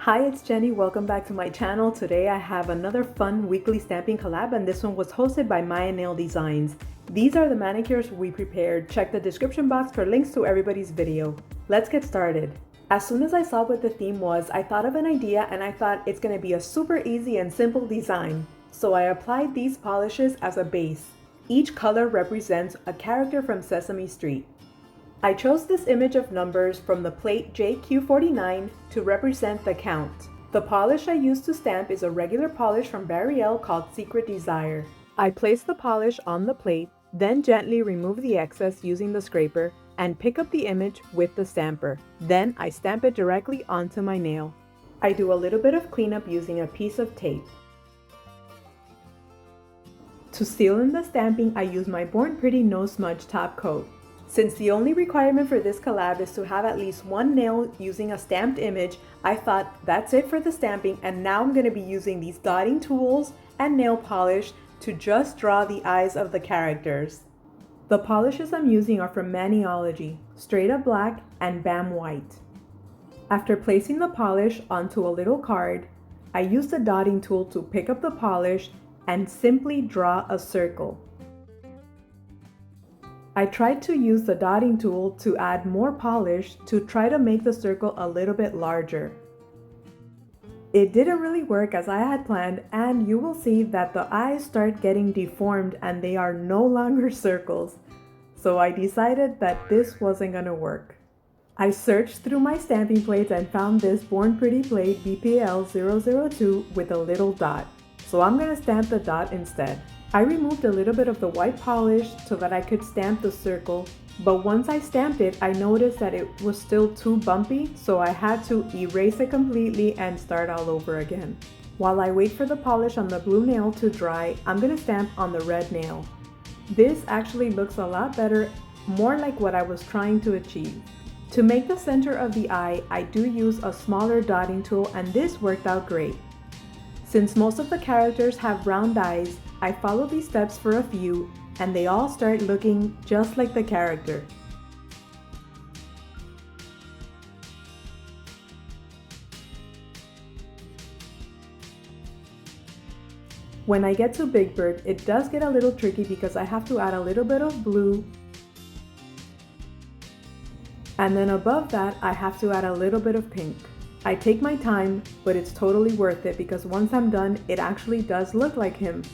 Hi, it's Jenny. Welcome back to my channel. Today I have another fun weekly stamping collab, and this one was hosted by Maniology. These are the manicures we prepared. Check the description box for links to everybody's video. Let's get started. As soon as I saw what the theme was, I thought of an idea and I thought it's going to be a super easy and simple design. So I applied these polishes as a base. Each color represents a character from Sesame Street. I chose this image of numbers from the plate JQ49 to represent the count. The polish I used to stamp is a regular polish from Barielle called Secret Desire. I place the polish on the plate, then gently remove the excess using the scraper and pick up the image with the stamper. Then I stamp it directly onto my nail. I do a little bit of cleanup using a piece of tape. To seal in the stamping, I use my Born Pretty No Smudge top coat. Since the only requirement for this collab is to have at least one nail using a stamped image, I thought that's it for the stamping, and now I'm going to be using these dotting tools and nail polish to just draw the eyes of the characters. The polishes I'm using are from Maniology, Straight Up Black and Bam White. After placing the polish onto a little card, I use the dotting tool to pick up the polish and simply draw a circle. I tried to use the dotting tool to add more polish to try to make the circle a little bit larger. It didn't really work as I had planned, and you will see that the eyes start getting deformed and they are no longer circles. So I decided that this wasn't gonna work. I searched through my stamping plates and found this Born Pretty plate BPL 002 with a little dot. So I'm gonna stamp the dot instead. I removed a little bit of the white polish so that I could stamp the circle, but once I stamped it, I noticed that it was still too bumpy, so I had to erase it completely and start all over again. While I wait for the polish on the blue nail to dry, I'm gonna stamp on the red nail. This actually looks a lot better, more like what I was trying to achieve. To make the center of the eye, I do use a smaller dotting tool, and this worked out great. Since most of the characters have round eyes, I follow these steps for a few, and they all start looking just like the character. When I get to Big Bird, it does get a little tricky because I have to add a little bit of blue, and then above that I have to add a little bit of pink. I take my time, but it's totally worth it because once I'm done, it actually does look like him.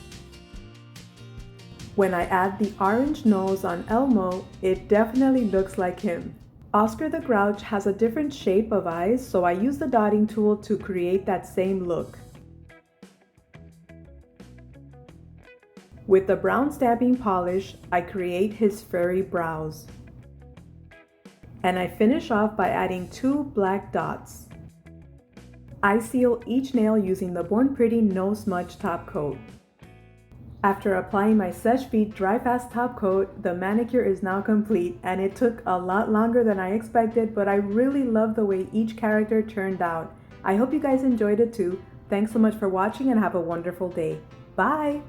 When I add the orange nose on Elmo, it definitely looks like him. Oscar the Grouch has a different shape of eyes, so I use the dotting tool to create that same look. With the brown stamping polish, I create his furry brows. And I finish off by adding 2 black dots. I seal each nail using the Born Pretty No Smudge top coat. After applying my Seche Vite Dry Fast top coat, the manicure is now complete, and it took a lot longer than I expected, but I really love the way each character turned out. I hope you guys enjoyed it too. Thanks so much for watching and have a wonderful day. Bye!